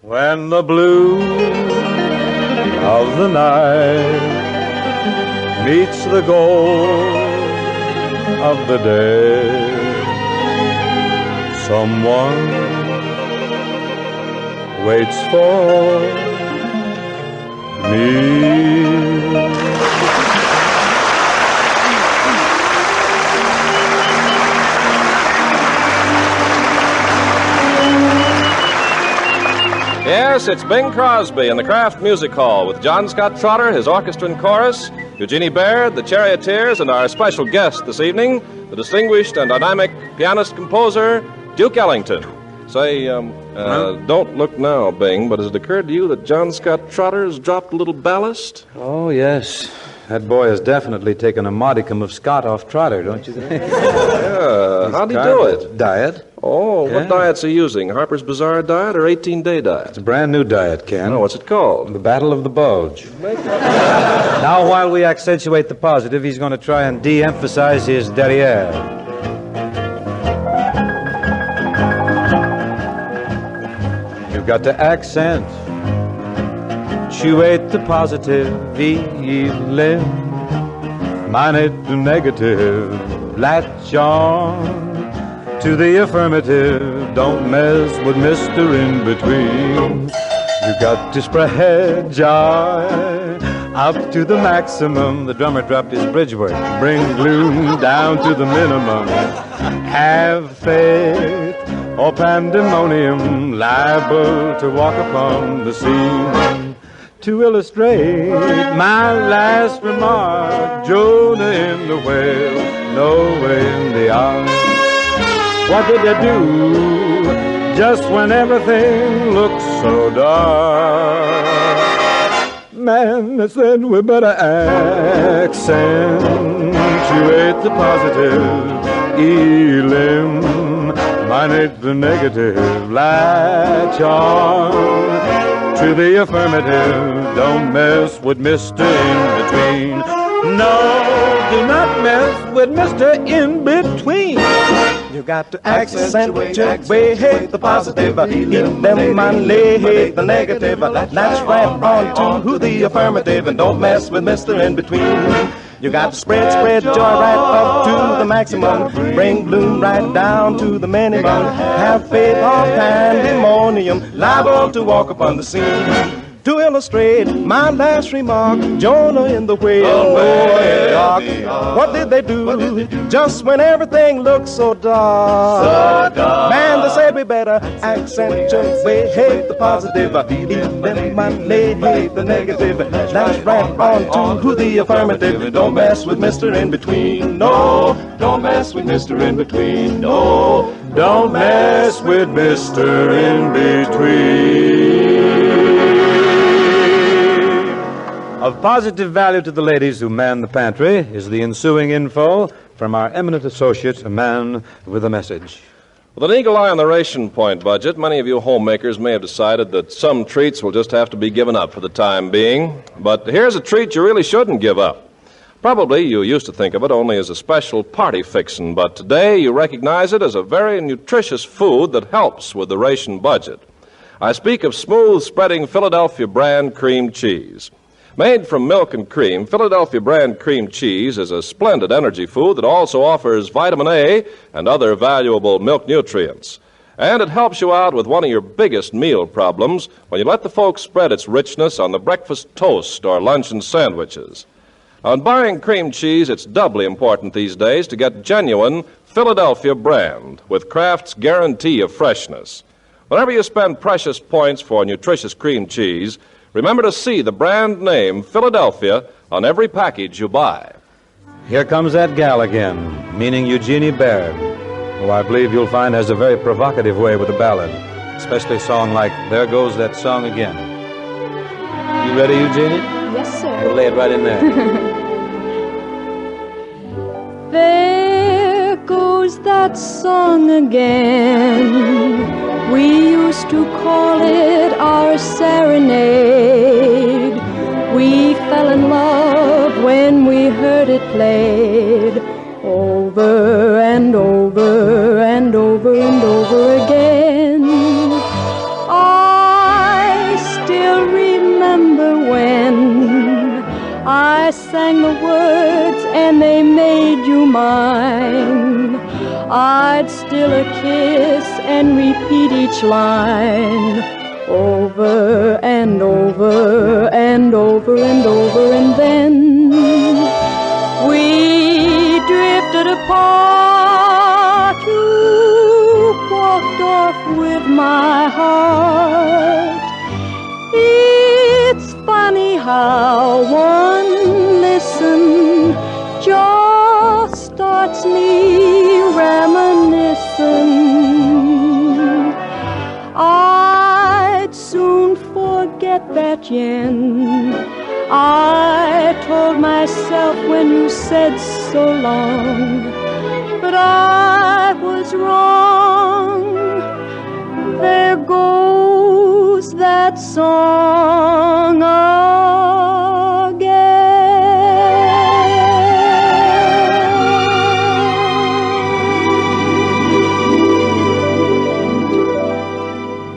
When the blue of the night meets the gold of the day, someone waits for me. Yes, it's Bing Crosby in the Kraft Music Hall with John Scott Trotter, his orchestra and chorus, Eugenie Baird, the Charioteers, and our special guest this evening, the distinguished and dynamic pianist-composer, Duke Ellington. Say, don't look now, Bing, but has it occurred to you that John Scott Trotter has dropped a little ballast? Oh, yes. That boy has definitely taken a modicum of Scott off Trotter, don't you think? Yeah. How'd he do it? Diet. Oh, Yeah. What diet's he using? Harper's Bazaar diet or 18-day diet? It's a brand new diet, Ken. Oh, what's it called? The Battle of the Bulge. Now, while we accentuate the positive, he's going to try and de-emphasize his derriere. You've got to accent. Punctuate the positive, minus the negative, latch on to the affirmative, don't mess with Mr. In-Between. You got to spread joy up to the maximum. The drummer dropped his bridge work. Bring gloom down to the minimum. Have faith or pandemonium, liable to walk upon the scene. To illustrate my last remark, Jonah in the whale, Noah in the ark. What did they do just when everything looks so dark? Man, they said we better accentuate the positive, eliminate the negative, latch on to the affirmative, don't mess with Mr. In-Between. No, do not mess with Mr. In-Between. You got to accentuate the positive, eliminate the negative, latch right on to the affirmative, and don't mess with Mr. In-Between. You got to spread joy right up to the maximum, bring bloom right down to the minimum, have faith or pandemonium, liable to walk upon the scene. To illustrate my last remark, Jonah in the whale, Noah in the ark. What did they do just when everything looked so dark? Man, they said we better accentuate the positive, eliminate the negative, latch right on to the affirmative. Don't mess with Mr. In-Between. No, don't mess with Mr. In-Between. No, don't mess with Mr. In-Between. Of positive value to the ladies who man the pantry is the ensuing info from our eminent associate, a man with a message. With an eagle eye on the ration point budget, many of you homemakers may have decided that some treats will just have to be given up for the time being. But here's a treat you really shouldn't give up. Probably you used to think of it only as a special party fixin', but today you recognize it as a very nutritious food that helps with the ration budget. I speak of smooth-spreading Philadelphia brand cream cheese. Made from milk and cream, Philadelphia brand cream cheese is a splendid energy food that also offers vitamin A and other valuable milk nutrients. And it helps you out with one of your biggest meal problems when you let the folks spread its richness on the breakfast toast or luncheon sandwiches. On buying cream cheese, it's doubly important these days to get genuine Philadelphia brand with Kraft's guarantee of freshness. Whenever you spend precious points for nutritious cream cheese, remember to see the brand name Philadelphia on every package you buy. Here comes that gal again, meaning Eugenie Baird, who I believe you'll find has a very provocative way with a ballad, especially a song like There Goes That Song Again. You ready, Eugenie? Yes, sir. We'll lay it right in there. There goes that song again. We used to call it our serenade. We fell in love when we heard it played over and over and over and over again. I I'd still a kiss and repeat each line over and over and over and over, and then we drifted apart. You walked off with my heart. It's funny how one listen just starts me reminiscing. I'd soon forget that yen I told myself when you said so long, but I was wrong. There goes that song again.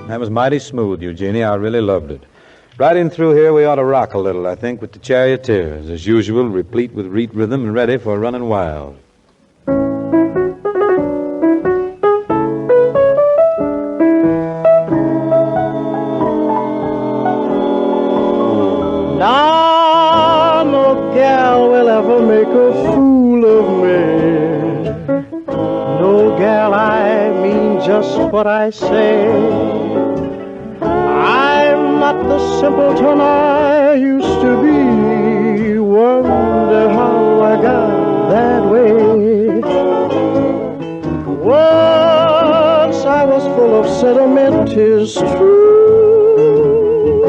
That was mighty smooth, Eugenie. I really loved it. Riding through here, we ought to rock a little, I think, with the charioteers, as usual, replete with reed rhythm and ready for running wild. Now no gal will ever make a fool of me. No gal, I mean just what I say. I'm not the simpleton I used to be. Wonder how I got that way. Once I was full of sentiment, 'tis true,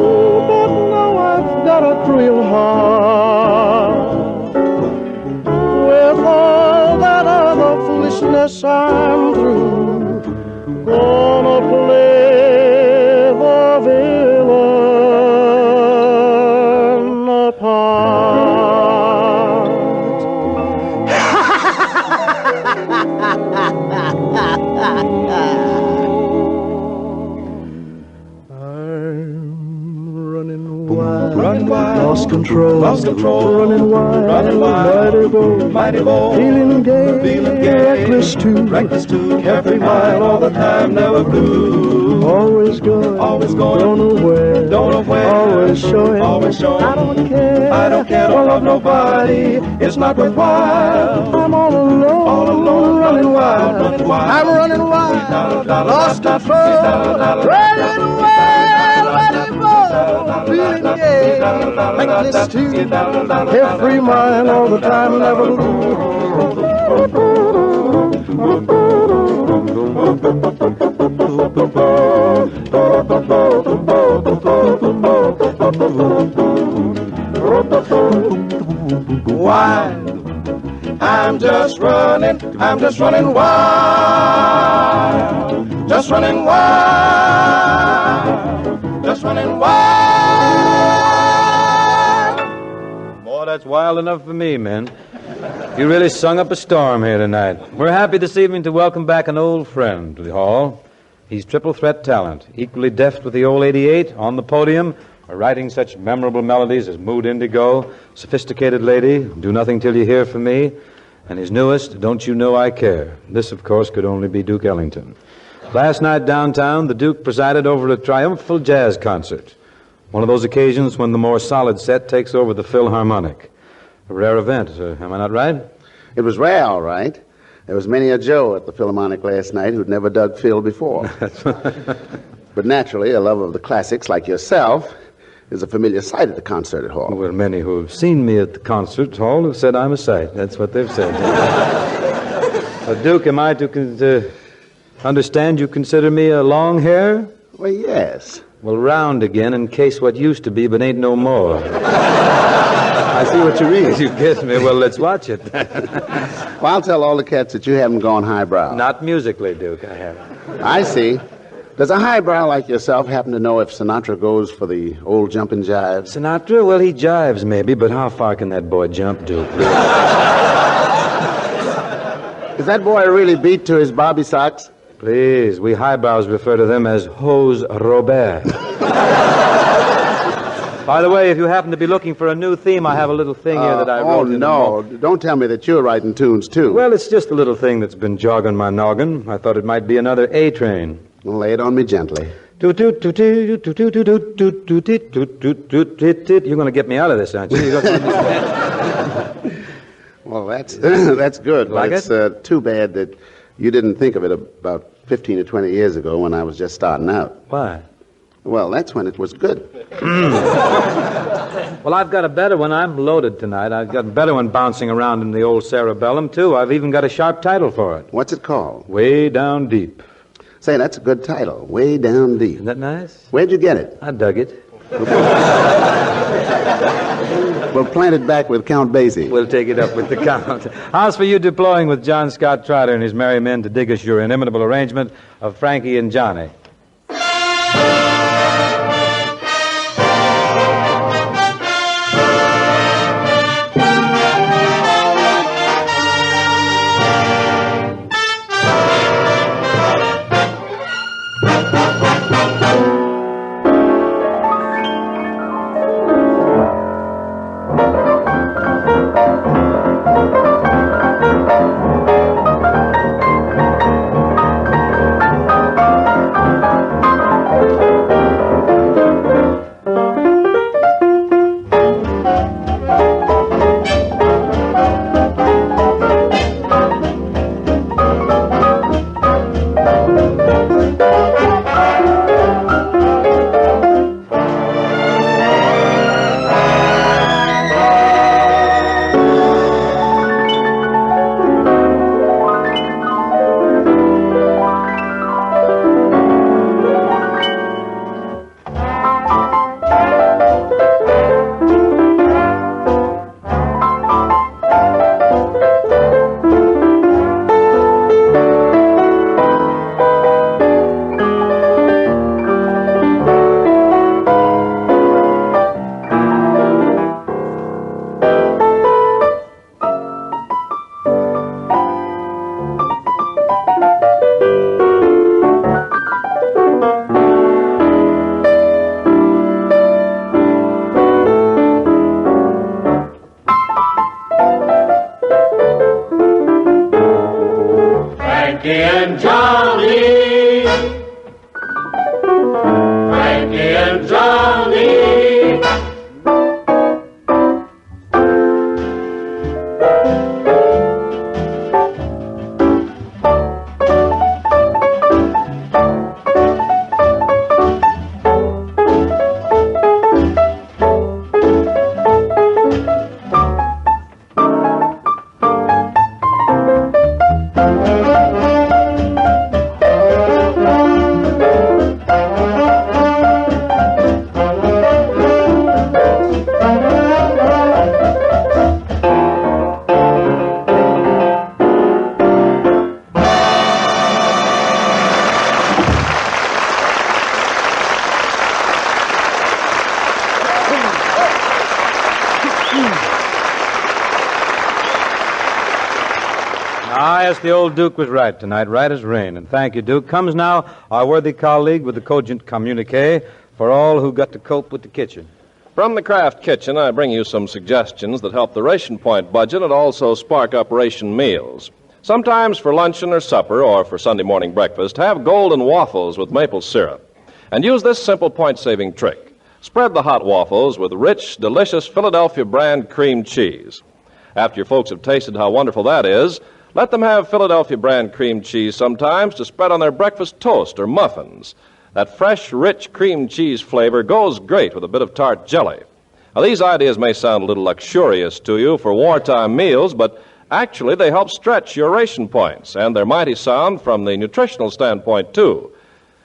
but now I've got a real heart. With all that other foolishness, I'm through. Gonna play the villain part. I'm running wild, lost control, running wild, mighty bold, feeling gay, reckless too, every mile, all the time, never blue. Always going, don't know where, always showing, I don't care, don't love nobody, it's not worthwhile. I'm all alone, running wild, I'm running wild, lost control, running wild, feeling gay, reckless too, every mile, all the time, never blue. Wild, I'm just running wild, just running wild, just running wild. Boy, that's wild enough for me, man. You really sung up a storm here tonight. We're happy this evening to welcome back an old friend to the hall. He's triple threat talent, equally deft with the old 88 on the podium, or writing such memorable melodies as Mood Indigo, Sophisticated Lady, Do Nothing Till You Hear From Me, and his newest, Don't You Know I Care. This, of course, could only be Duke Ellington. Last night downtown, the Duke presided over a triumphal jazz concert, one of those occasions when the more solid set takes over the Philharmonic. A rare event, am I not right? It was rare, all right. There was many a Joe at the Philharmonic last night who'd never dug Phil before. But naturally, a lover of the classics like yourself is a familiar sight at the concert hall. Well, many who have seen me at the concert hall have said I'm a sight. That's what they've said. Duke, am I to understand you consider me a long hair? Well, yes. Well, round again in case what used to be but ain't no more. I see what you mean. You get me. Well, let's watch it. Well, I'll tell all the cats that you haven't gone highbrow. Not musically, Duke, I haven't. I see. Does a highbrow like yourself happen to know if Sinatra goes for the old jumping jive? Sinatra? Well, he jives maybe, but how far can that boy jump, Duke? Is that boy really beat to his bobby socks? Please, we highbrows refer to them as hose Robert. By the way, if you happen to be looking for a new theme, I have a little thing here that I wrote. Oh, no. Don't tell me that you're writing tunes, too. Well, it's just a little thing that's been jogging my noggin. I thought it might be another A train. Well, lay it on me gently. You're going to get me out of this, aren't you? Well, that's good. Like it's it? Too bad that you didn't think of it about 15 or 20 years ago when I was just starting out. Why? Well, that's when it was good. Well, I've got a better one. I'm loaded tonight. I've got a better one bouncing around in the old cerebellum, too. I've even got a sharp title for it. What's it called? Way Down Deep. Say, that's a good title. Way Down Deep. Isn't that nice? Where'd you get it? I dug it. Well, plant it back with Count Basie. We'll take it up with the Count. How's for you deploying with John Scott Trotter and his merry men to dig us your inimitable arrangement of Frankie and Johnny? Yes, the old Duke was right tonight, right as rain. And thank you, Duke. Comes now our worthy colleague with the cogent communique for all who got to cope with the kitchen. From the Kraft Kitchen, I bring you some suggestions that help the ration point budget and also spark up ration meals. Sometimes for luncheon or supper or for Sunday morning breakfast, have golden waffles with maple syrup. And use this simple point-saving trick. Spread the hot waffles with rich, delicious Philadelphia brand cream cheese. After your folks have tasted how wonderful that is, let them have Philadelphia brand cream cheese sometimes to spread on their breakfast toast or muffins. That fresh, rich cream cheese flavor goes great with a bit of tart jelly. Now, these ideas may sound a little luxurious to you for wartime meals, but actually they help stretch your ration points, and they're mighty sound from the nutritional standpoint, too.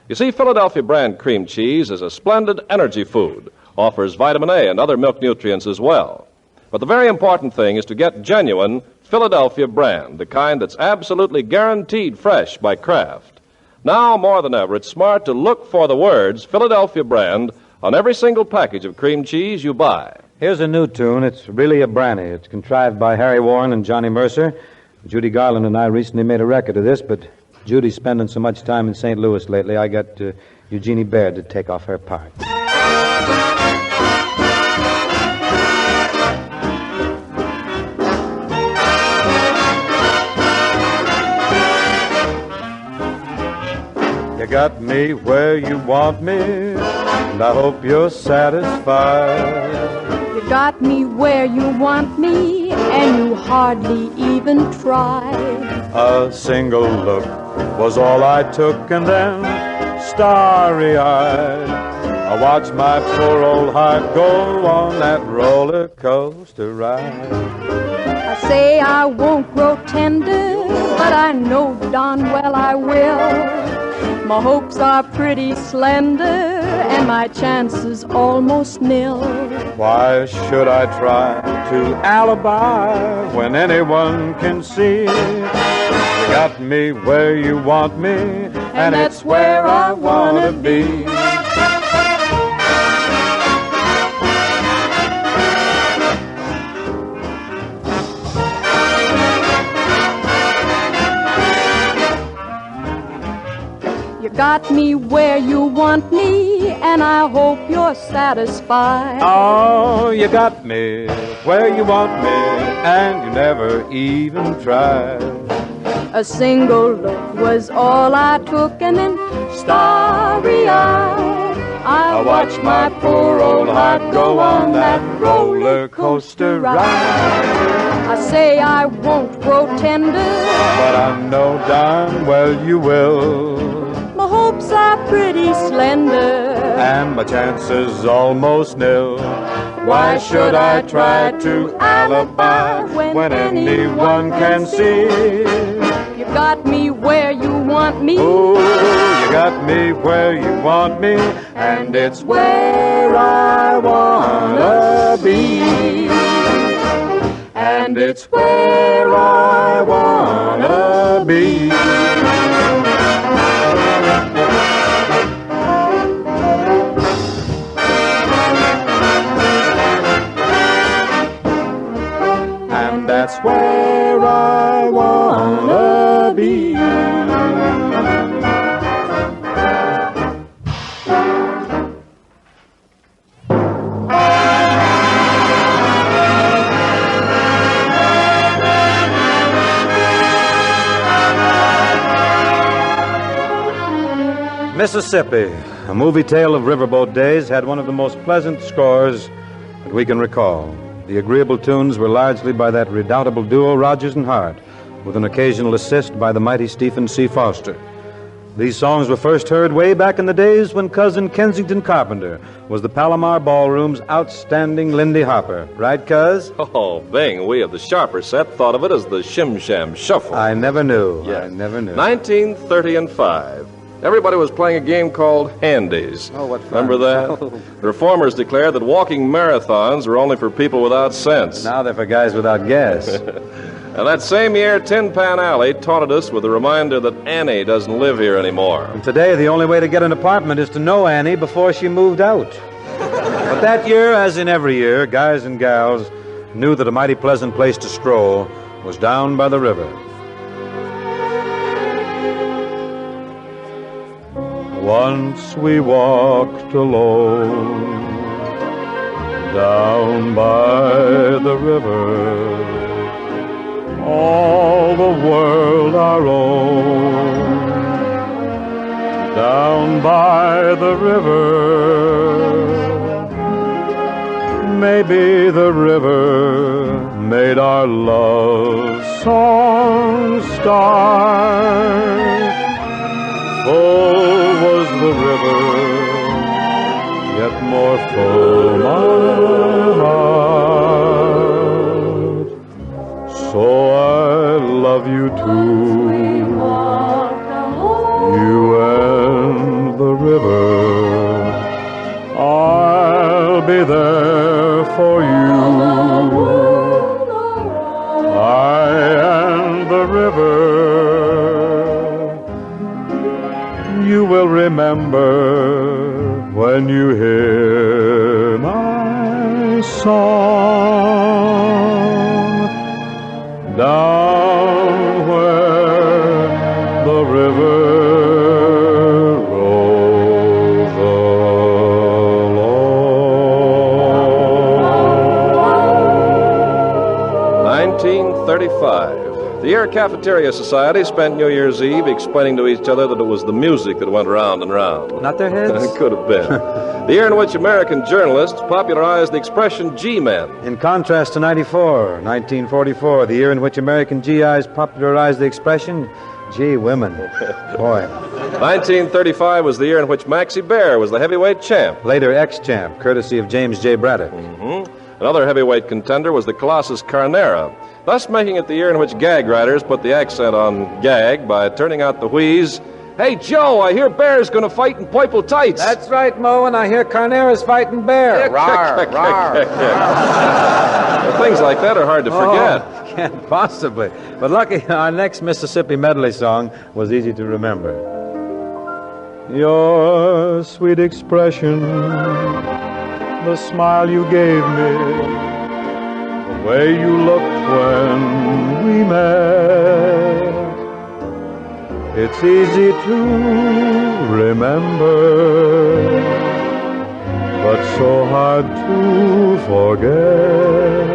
You see, Philadelphia brand cream cheese is a splendid energy food, offers vitamin A and other milk nutrients as well. But the very important thing is to get genuine Philadelphia brand, the kind that's absolutely guaranteed fresh by Kraft. Now, more than ever, it's smart to look for the words Philadelphia brand on every single package of cream cheese you buy. Here's a new tune. It's really a brandy. It's contrived by Harry Warren and Johnny Mercer. Judy Garland and I recently made a record of this, but Judy's spending so much time in St. Louis lately, I got Eugenie Baird to take off her part. got me where you want me, and I hope you're satisfied. You got me where you want me, and you hardly even tried. A single look was all I took, and then, starry-eyed, I watched my poor old heart go on that roller coaster ride. I say I won't grow tender, but I know darn well I will. My hopes are pretty slender, and my chances almost nil. Why should I try to alibi when anyone can see? You got me where you want me, and it's where I wanna be. You got me where you want me, and I hope you're satisfied. Oh, you got me where you want me, and you never even tried. A single look was all I took, and then starry-eyed, I watched my poor old heart go on that roller coaster ride. I say I won't grow tender, But I know darn well you will. my hopes are pretty slender, And my chances almost nil. Why should I try to alibi when anyone can see? you got me where you want me. Oh, you got me where you want me, and it's where I wanna be. And it's where I wanna be. And that's where I wanna be. Mississippi, a movie tale of riverboat days, had one of the most pleasant scores that we can recall. The agreeable tunes were largely by that redoubtable duo Rogers and Hart, with an occasional assist by the mighty Stephen C. Foster. These songs were first heard way back in the days when cousin Kensington Carpenter was the Palomar Ballroom's outstanding Lindy Hopper. Right, cuz? Oh, Bing, we of the sharper set thought of it as the Shim Sham Shuffle. I never knew. Yes. I never knew. 1930 and 5. Everybody was playing a game called Handies. Oh, what fun. Remember that? The reformers declared that walking marathons were only for people without sense. Now they're for guys without gas. And that same year, Tin Pan Alley taunted us with a reminder that Annie doesn't live here anymore. And today, the only way to get an apartment is to know Annie before she moved out. But that year, as in every year, guys and gals knew that a mighty pleasant place to stroll was down by the river. Once we walked alone down by the river, all the world our own. Down by the river, maybe the river made our love song start. Full was the river, yet more full my heart. So I love you too, you and the river. I'll be there for you, I and the river. You will remember when you hear my song down where the river rolls along. 1935. The Year Cafeteria Society spent New Year's Eve explaining to each other that it was the music that went round and round. Not their heads? It could have been. The year in which American journalists popularized the expression G-men. In contrast to 1944, the year in which American GIs popularized the expression, gee, women. Boy. 1935 was the year in which Maxie Bear was the heavyweight champ. Later ex-champ, courtesy of James J. Braddock. Another heavyweight contender was the Colossus Carnera, thus making it the year in which gag writers put the accent on gag by turning out the wheeze. Hey, Joe, I hear Bear's going to fight in purple tights. That's right, Mo, and I hear Carnera's fighting Bear. Rawr, rawr. Things like that are hard to forget. Oh, can't possibly. But lucky, our next Mississippi medley song was easy to remember. Your sweet expression, the smile you gave me, the way you looked when we met. It's easy to remember, but so hard to forget.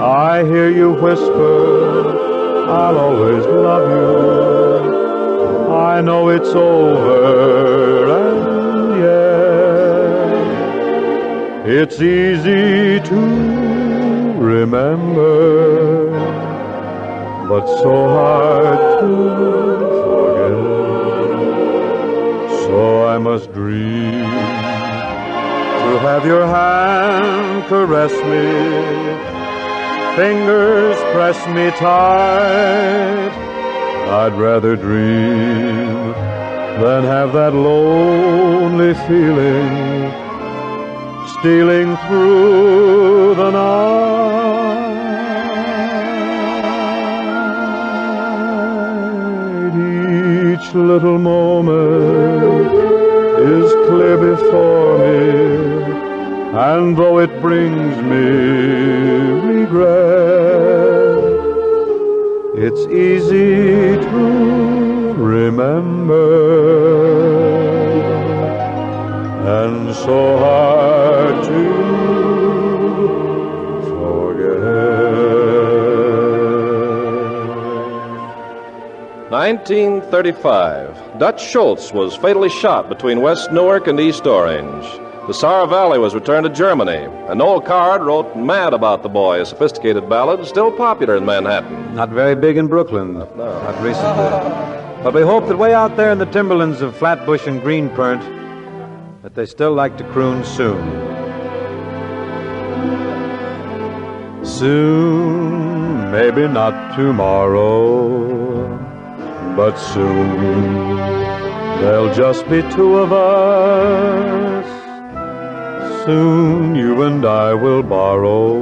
I hear you whisper, I'll always love you. I know it's over, and yet it's easy to remember, but so hard to forget. So I must dream to have your hand caress me, fingers press me tight. I'd rather dream than have that lonely feeling stealing through the night. Each little moment is clear before me, and though it brings me regret, it's easy to remember, and so hard to forget. 1935. Dutch Schultz was fatally shot between West Newark and East Orange. The Saar Valley was returned to Germany, and Noel Card wrote Mad About the Boy, a sophisticated ballad still popular in Manhattan. Not very big in Brooklyn. Not recently. But we hope that way out there in the timberlands of Flatbush and Greenpoint, that they still like to croon soon. Soon, maybe not tomorrow, but soon there'll just be two of us. Soon you and I will borrow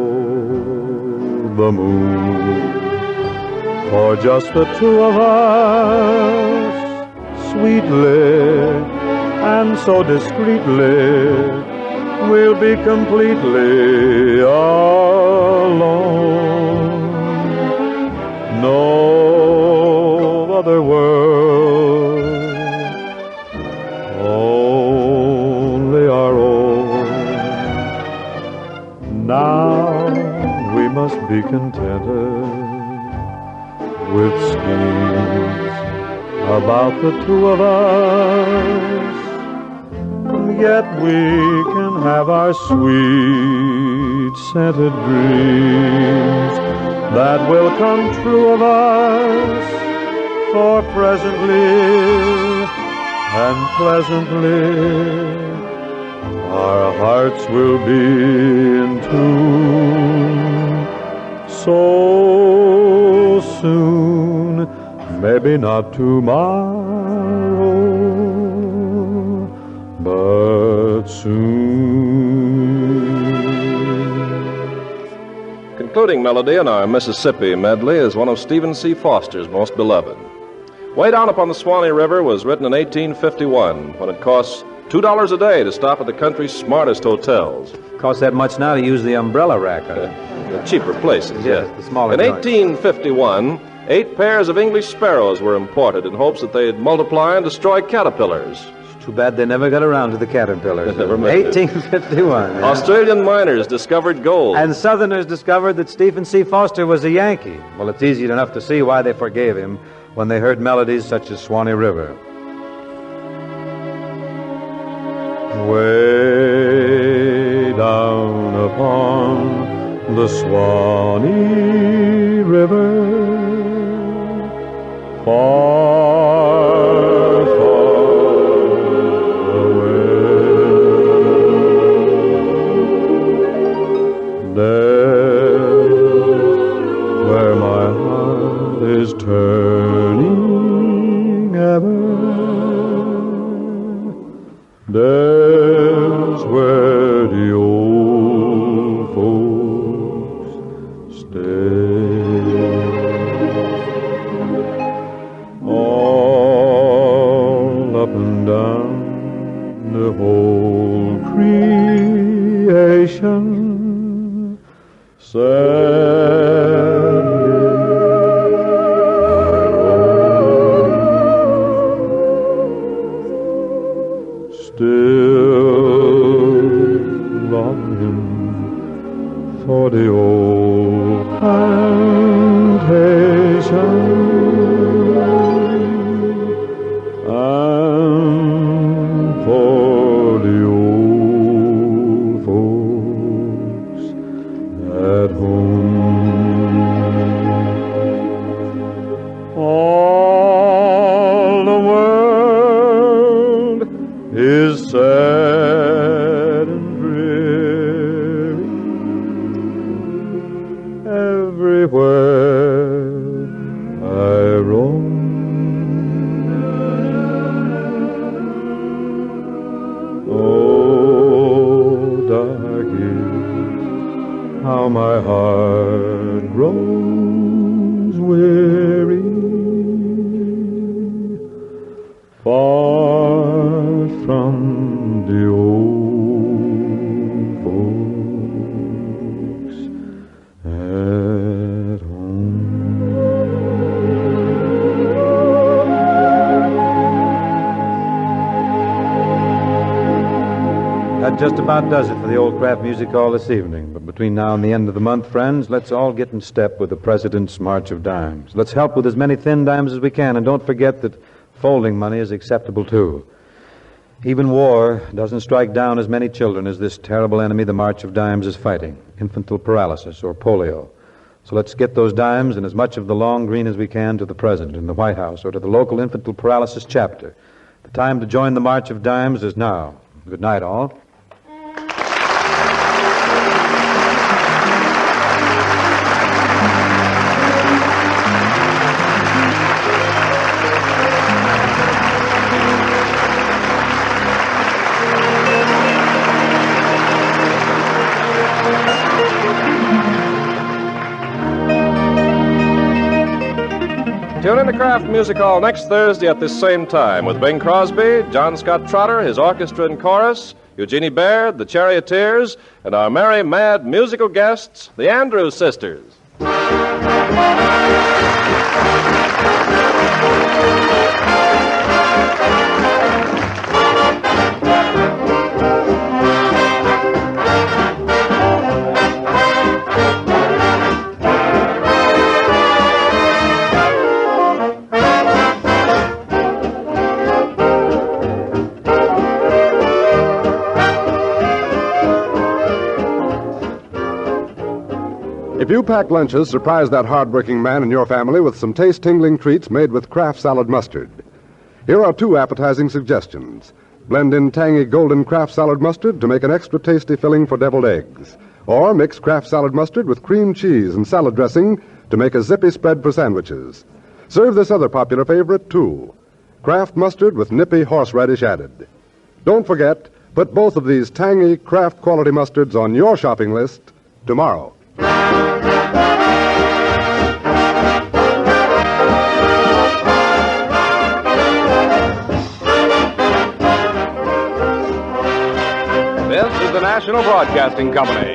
the moon for just the two of us, sweetly and so discreetly we'll be completely alone. No other world, only our own. Now we must be contented with schemes about the two of us, yet we can have our sweet scented dreams that will come true of us, for presently and pleasantly our hearts will be in tune. So soon, maybe not tomorrow, but soon. Concluding melody in our Mississippi medley is one of Stephen C. Foster's most beloved. Way Down Upon the Swanee River was written in 1851, when it cost $2 a day to stop at the country's smartest hotels. Costs that much now to use the umbrella rack. The cheaper places, Yes, the smaller In joints. 1851, 8 pairs of English sparrows were imported in hopes that they'd multiply and destroy caterpillars. Too bad they never got around to the caterpillars. Never made it. 1851. Yeah. Australian miners discovered gold. And Southerners discovered that Stephen C. Foster was a Yankee. Well, it's easy enough to see why they forgave him when they heard melodies such as Swanee River. Way down upon the Swanee River, far, far away, there where my heart is turning ever, there's where the old folks stay. All up and down the whole creation, sadly I roam, still longing for the old plantation and for the old folks at home. All the world is sad and dreary everywhere I roam. Oh, darky, how my heart grows weary, far from the old folks at home. That just about does it for the old Kraft Music Hall this evening. But between now and the end of the month, friends, let's all get in step with the President's March of Dimes. Let's help with as many thin dimes as we can, and don't forget that folding money is acceptable too. Even war doesn't strike down as many children as this terrible enemy the March of Dimes is fighting, infantile paralysis or polio. So let's get those dimes and as much of the long green as we can to the President in the White House or to the local infantile paralysis chapter. The time to join the March of Dimes is now. Good night, all. Tune in to Kraft Music Hall next Thursday at this same time with Bing Crosby, John Scott Trotter, his orchestra and chorus, Eugenie Baird, the Charioteers, and our merry, mad musical guests, the Andrews Sisters. If you pack lunches, surprise that hard-working man in your family with some taste-tingling treats made with Kraft salad mustard. Here are 2 appetizing suggestions. Blend in tangy golden Kraft salad mustard to make an extra tasty filling for deviled eggs. Or mix Kraft salad mustard with cream cheese and salad dressing to make a zippy spread for sandwiches. Serve this other popular favorite, too. Kraft mustard with nippy horseradish added. Don't forget, put both of these tangy Kraft quality mustards on your shopping list tomorrow. This is the National Broadcasting Company.